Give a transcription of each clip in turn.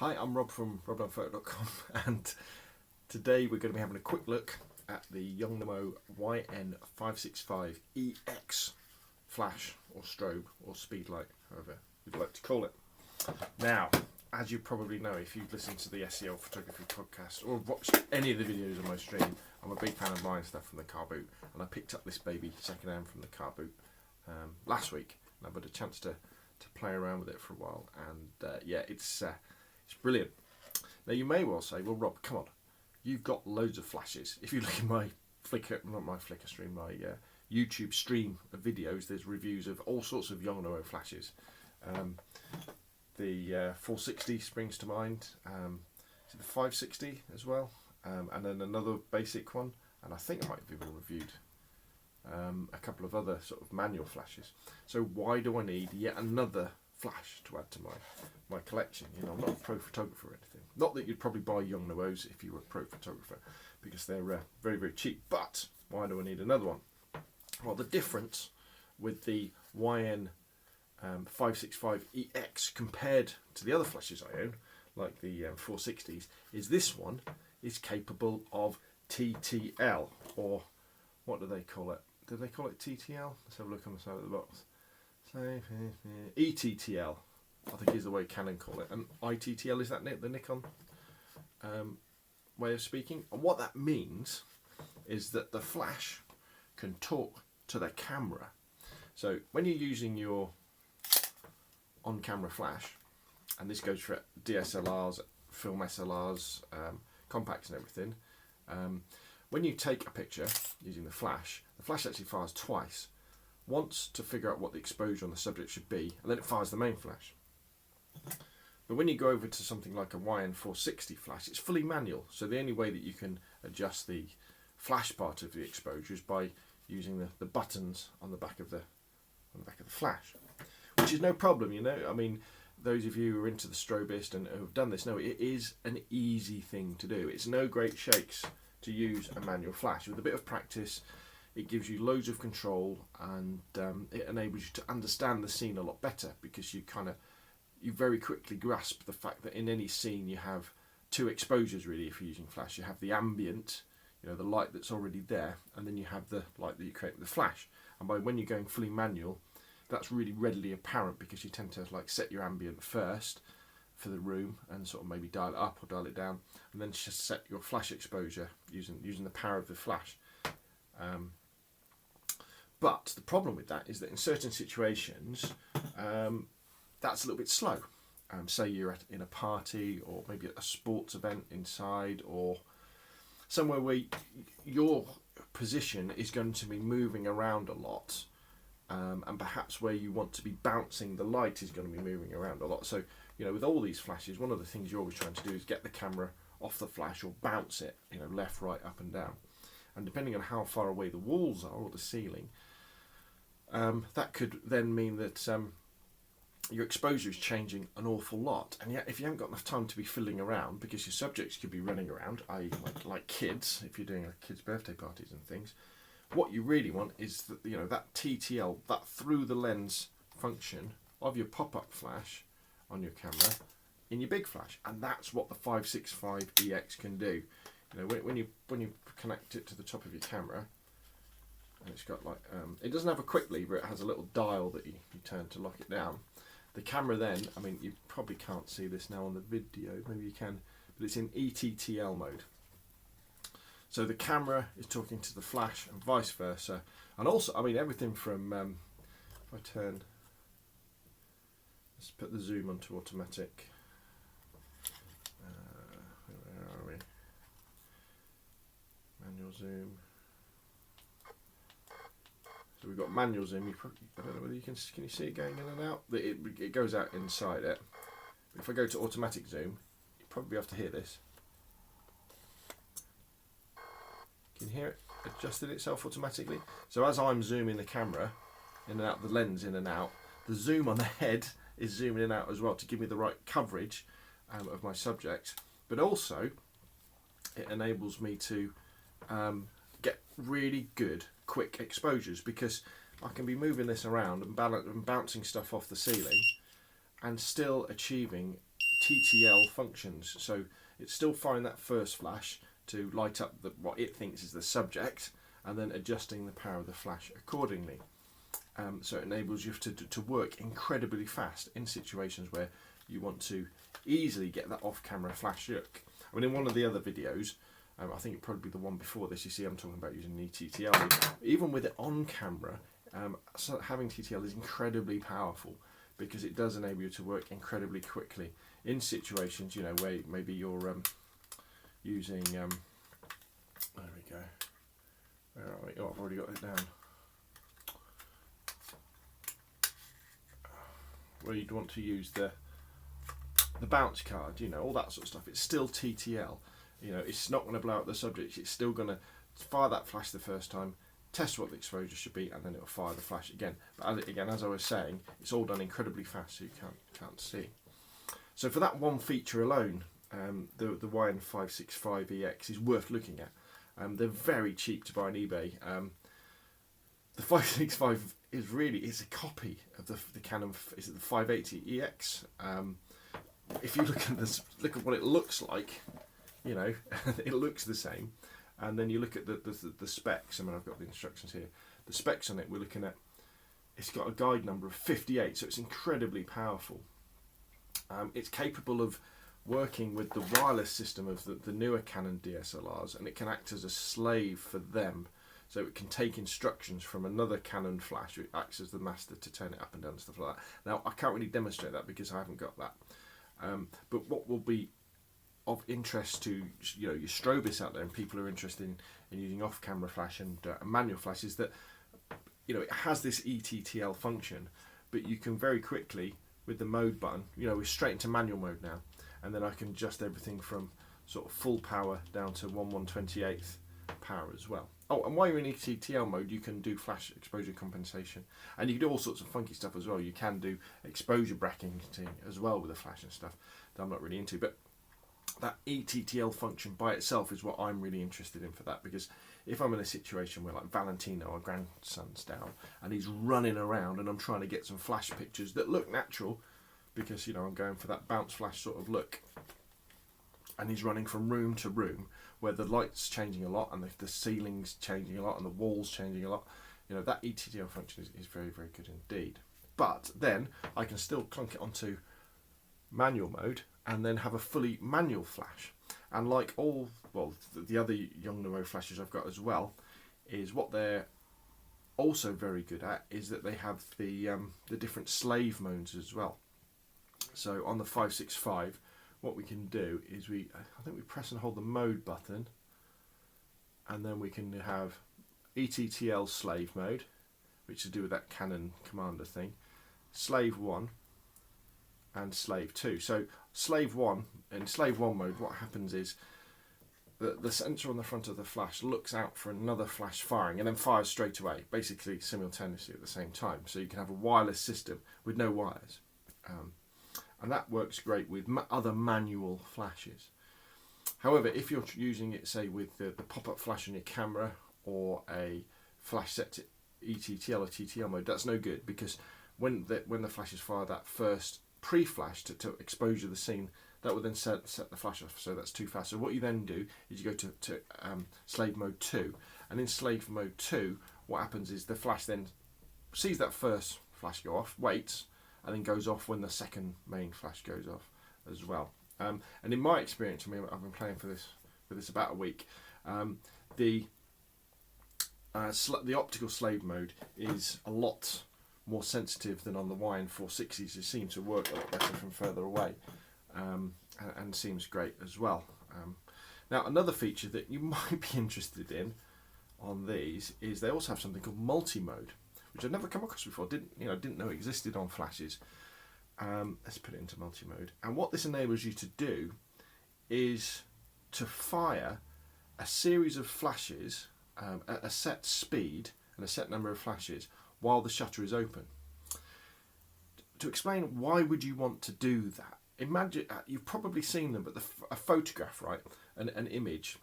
Hi, I'm Rob from robdonphoto.com and today we're going to be having a quick look at the Yongnuo YN565EX flash or strobe or speedlite, however you'd like to call it. Now, as you probably know if you've listened to the SEL photography podcast or watched any of the videos on my stream, I'm a big fan of buying stuff from the car boot, and I picked up this baby second hand from the car boot last week, and I've had a chance to play around with it for a while, and yeah, it's brilliant. Now you may well say, well Rob, come on, you've got loads of flashes. If you look at my Flickr, not my Flickr stream, my YouTube stream of videos, there's reviews of all sorts of Yongnuo flashes. The 460 springs to mind, the 560 as well, and then another basic one, and I think I might have even reviewed a couple of other sort of manual flashes. So why do I need yet another flash to add to my collection? You know, I'm not a pro photographer or anything. Not that you'd probably buy Yongnuos if you were a pro photographer, because they're very, very cheap. But why do I need another one? Well, the difference with the YN565EX compared to the other flashes I own, like the 460s, is this one is capable of TTL, or what do they call it? Do they call it TTL? Let's have a look on the side of the box. So, ETTL, I think is the way Canon call it, and ITTL, is that the Nikon way of speaking? And what that means is that the flash can talk to the camera. So when you're using your on-camera flash, and this goes for DSLRs, film SLRs, compacts and everything, when you take a picture using the flash actually fires twice. Once to figure out what the exposure on the subject should be, and then it fires the main flash. But when you go over to something like a YN460 flash, it's fully manual, so the only way that you can adjust the flash part of the exposure is by using the buttons on the back of the flash, which is no problem, you know. I mean, those of you who are into the strobist and who have done this know it is an easy thing to do. It's no great shakes to use a manual flash. With a bit of practice, it gives you loads of control, and it enables you to understand the scene a lot better, because you very quickly grasp the fact that in any scene you have two exposures really. If you're using flash, you have the ambient, you know, the light that's already there, and then you have the light that you create with the flash. And when you're going fully manual, that's really readily apparent, because you tend to like set your ambient first for the room and sort of maybe dial it up or dial it down, and then just set your flash exposure using the power of the flash. But the problem with that is that in certain situations, that's a little bit slow. Say you're in a party, or maybe at a sports event inside, or somewhere where your position is going to be moving around a lot, and perhaps where you want to be bouncing, the light is going to be moving around a lot. So, you know, with all these flashes, one of the things you're always trying to do is get the camera off the flash, or bounce it, you know, left, right, up and down. And depending on how far away the walls are, or the ceiling, that could then mean that your exposure is changing an awful lot. And yet, if you haven't got enough time to be fiddling around, because your subjects could be running around, i.e. like kids, if you're doing kids' birthday parties and things, what you really want is that, you know, that TTL, that through the lens function of your pop-up flash on your camera in your big flash, and that's what the 565EX can do. You know, when you connect it to the top of your camera, and it's got like it doesn't have a quick lever, it has a little dial that you turn to lock it down. The camera then, I mean, you probably can't see this now on the video, maybe you can, but it's in ETTL mode. So the camera is talking to the flash and vice versa. And also, I mean, everything from, if I turn, let's put the zoom onto automatic. Where are we? Manual zoom. So we've got manual zoom. I don't know whether can you see it going in and out? It goes out inside it. If I go to automatic zoom, you'll probably have to hear this. Can you hear it adjusted itself automatically? So as I'm zooming the camera in and out, the lens in and out, the zoom on the head is zooming in and out as well to give me the right coverage of my subject. But also, it enables me to get really good quick exposures, because I can be moving this around and bouncing stuff off the ceiling and still achieving TTL functions. So it's still firing that first flash to light up what it thinks is the subject, and then adjusting the power of the flash accordingly. So it enables you to work incredibly fast in situations where you want to easily get that off-camera flash look. I mean, in one of the other videos, I think it'd probably be the one before this, you see I'm talking about using an ETTL. Even with it on camera, so having TTL is incredibly powerful because it does enable you to work incredibly quickly in situations, you know, where maybe you're using, there we go, where are we? Oh, I've already got it down. Where you'd want to use the bounce card, you know, all that sort of stuff. It's still TTL. You know, it's not going to blow out the subject. It's still going to fire that flash the first time, test what the exposure should be, and then it'll fire the flash again. But again, as I was saying, it's all done incredibly fast, so you can't see. So for that one feature alone, the YN565EX is worth looking at. They're very cheap to buy on eBay. The 565 is a copy of the Canon. Is it the 580EX? If you look at this, look at what it looks like. You know, it looks the same, and then you look at the specs. I mean, I've got the instructions here. The specs on it, we're looking at. It's got a guide number of 58, so it's incredibly powerful. It's capable of working with the wireless system of the newer Canon DSLRs, and it can act as a slave for them. So it can take instructions from another Canon flash, which acts as the master to turn it up and down and stuff like that. Now, I can't really demonstrate that because I haven't got that. But what will be of interest to your strobists out there and people who are interested in using off-camera flash and manual flash is that it has this ETTL function, but you can very quickly with the mode button, we're straight into manual mode now, and then I can adjust everything from sort of full power down to 1/128th power as well. Oh, and while you're in ETTL mode, you can do flash exposure compensation, and you can do all sorts of funky stuff as well. You can do exposure bracketing as well with the flash and stuff that I'm not really into, but that ETTL function by itself is what I'm really interested in for that, because if I'm in a situation where, like, Valentino, our grandson's down and he's running around and I'm trying to get some flash pictures that look natural, because I'm going for that bounce flash sort of look, and he's running from room to room where the light's changing a lot and the ceiling's changing a lot and the wall's changing a lot, that ETTL function is very, very good indeed. But then I can still clunk it onto manual mode and then have a fully manual flash. And like the other Yongnuo flashes I've got as well, is what they're also very good at is that they have the different slave modes as well. So on the 565, what we can do is I think we press and hold the mode button, and then we can have ETTL slave mode, which is to do with that Canon commander thing, slave 1 and slave 2. So slave 1, in slave 1 mode, what happens is the sensor on the front of the flash looks out for another flash firing and then fires straight away, basically simultaneously at the same time. So you can have a wireless system with no wires. And that works great with other manual flashes. However, if you're using it, say, with the pop-up flash on your camera or a flash set to ETTL or TTL mode, that's no good, because when the flashes fire that first pre-flash to exposure the scene, that will then set the flash off, so that's too fast. So what you then do is you go to slave mode 2, and in slave mode 2, what happens is the flash then sees that first flash go off, waits, and then goes off when the second main flash goes off as well. And in my experience, I've been playing for this about a week. The optical slave mode is a lot more sensitive than on the YN460s. It seems to work a lot better from further away, and seems great as well. Now, another feature that you might be interested in on these is they also have something called multi-mode, which I've never come across before. Didn't know existed on flashes. Let's put it into multi-mode. And what this enables you to do is to fire a series of flashes at a set speed and a set number of flashes while the shutter is open. To explain why would you want to do that, imagine, you've probably seen them, but a photograph, right, an image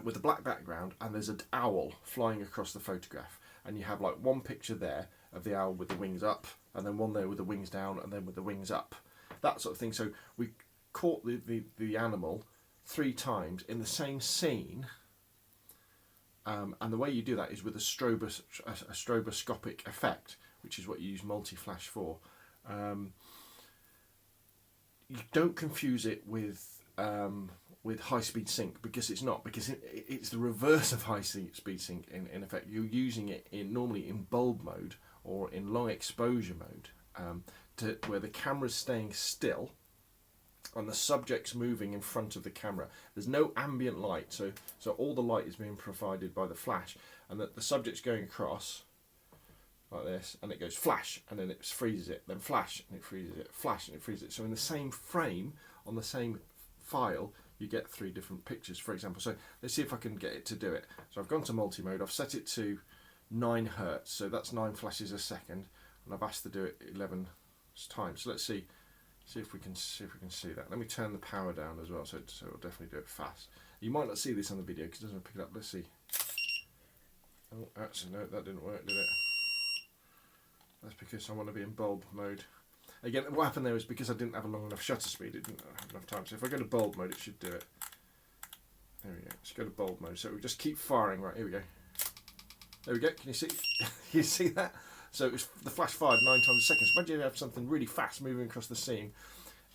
with a black background, and there's an owl flying across the photograph, and you have like one picture there of the owl with the wings up, and then one there with the wings down, and then with the wings up. that sort of thing. So we caught the animal 3 times in the same scene, and the way you do that is with a stroboscopic effect, which is what you use multi-flash for. You don't confuse it with high-speed sync, because it's not, because it's the reverse of high-speed sync in effect. You're using it normally in bulb mode or in long exposure mode, where the camera's staying still and the subject's moving in front of the camera. There's no ambient light, so all the light is being provided by the flash, and that the subject's going across like this, and it goes flash, and then it freezes it, then flash, and it freezes it, flash, and it freezes it. So in the same frame, on the same file, you get 3 different pictures, for example. So let's see if I can get it to do it. So I've gone to multi-mode, I've set it to 9 Hertz, so that's 9 flashes a second, and I've asked to do it 11 times. So let's see if we can see that. Let me turn the power down as well, so it'll definitely do it fast. You might not see this on the video because it doesn't pick it up. Let's see. Oh, actually no, that didn't work, did it? That's because I want to be in bulb mode. Again, what happened there is because I didn't have a long enough shutter speed, it didn't have enough time. So if I go to bulb mode, it should do it. There we go. Let's go to bulb mode. So we just keep firing. Right, here we go. There we go. Can you see? You see that? So it's the flash fired 9 times a second. So imagine you have something really fast moving across the scene.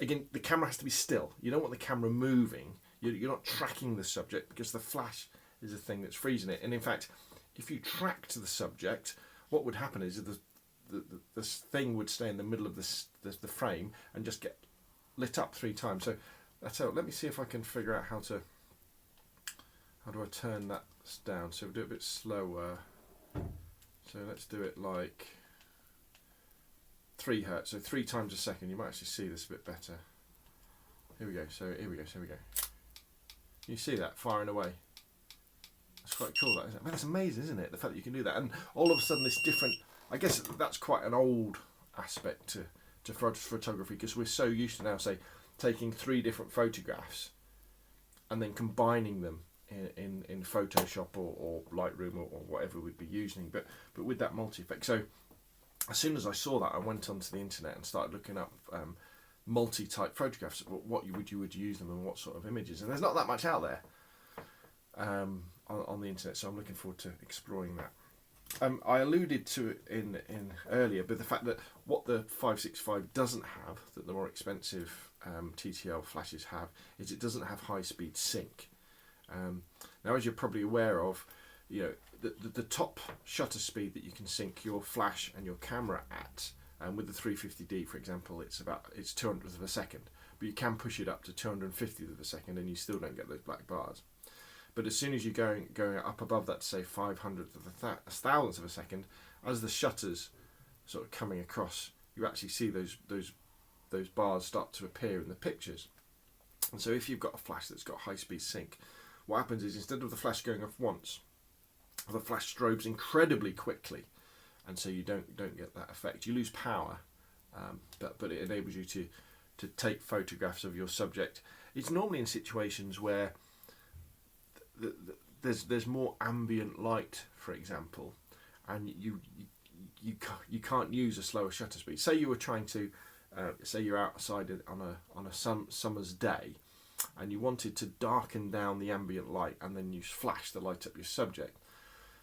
Again, the camera has to be still. You don't want the camera moving. You're not tracking the subject, because the flash is the thing that's freezing it. And in fact, if you tracked the subject, what would happen is the thing would stay in the middle of the frame and just get lit up 3 times. So that's how. Let me see if I can figure out how do I turn that down. So we'll do it a bit slower. So let's do it like 3 Hertz, so 3 times a second. You might actually see this a bit better. Here we go. So here we go. You see that firing away? That's quite cool. That, isn't it? I mean, that's amazing, isn't it? The fact that you can do that, and all of a sudden this different. I guess that's quite an old aspect to photography, because we're so used to now, say, taking 3 different photographs and then combining them in Photoshop or Lightroom or whatever we'd be using, but with that multi-effect. So as soon as I saw that, I went onto the internet and started looking up multi-type photographs, what you would use them and what sort of images, and there's not that much out there on the internet, so I'm looking forward to exploring that. I alluded to it in earlier, but the fact that what the 565 doesn't have, that the more expensive TTL flashes have, is it doesn't have high-speed sync. Now, as you're probably aware of, you know, the top shutter speed that you can sync your flash and your camera at, with the 350D, for example, it's 200th of a second, but you can push it up to 250th of a second, and you still don't get those black bars. But as soon as you're going up above that, say 500th of a thousandth of a second, as the shutters sort of coming across, you actually see those bars start to appear in the pictures. And so if you've got a flash that's got high-speed sync, what happens is, instead of the flash going off once, the flash strobes incredibly quickly, and so you don't get that effect. You lose power, but it enables you to take photographs of your subject. It's normally in situations where there's more ambient light, for example, and you can't use a slower shutter speed. Say you were trying to say you're outside on a summer's day, and you wanted to darken down the ambient light and then use flash to light up your subject.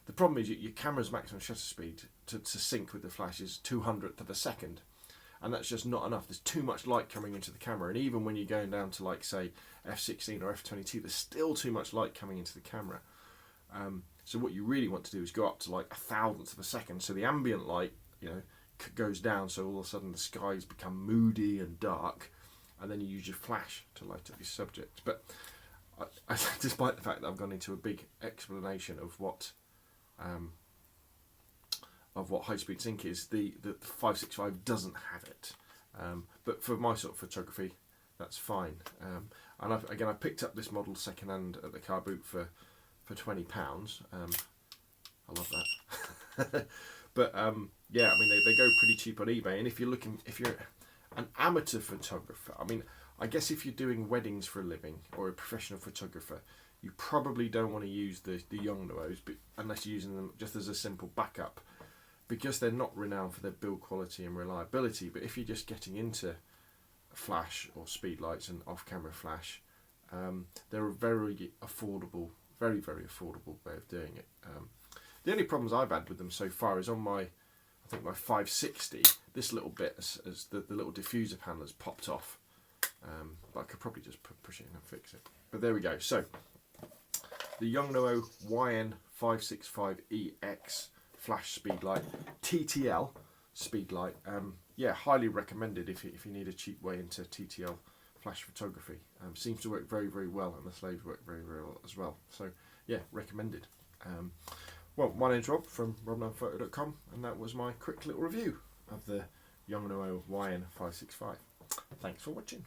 The problem is your camera's maximum shutter speed to sync with the flash is 200th of a second, and that's just not enough. There's too much light coming into the camera, and even when you're going down to, like, say, f16 or f22, there's still too much light coming into the camera. So what you really want to do is go up to like 1,000th of a second, so the ambient light, you know, goes down, so all of a sudden the skies become moody and dark, and then you use your flash to light up your subject. But despite the fact that I've gone into a big explanation of what high-speed sync is, the 565 doesn't have it. But for my sort of photography, that's fine. And I picked up this model second-hand at the car boot for £20. I love that. But yeah, I mean, they go pretty cheap on eBay. And if you're an amateur photographer, I mean, I guess if you're doing weddings for a living or a professional photographer, you probably don't want to use the Yongnuos, but unless you're using them just as a simple backup, because they're not renowned for their build quality and reliability. But if you're just getting into flash or Speedlites and off-camera flash. They're a very affordable, very affordable way of doing it. The only problems I've had with them so far is on my, I think my 560, this little bit, as the little diffuser panel has popped off. But I could probably just push it in and fix it. But there we go. So, the Yongnuo YN565EX flash Speedlite, TTL Speedlite. Yeah, highly recommended if you need a cheap way into TTL flash photography. Seems to work very well, and the slaves work very well as well. So yeah, recommended. Well, my name's Rob from rob9photo.com, and that was my quick little review of the Yongnuo YN565. Thanks for watching.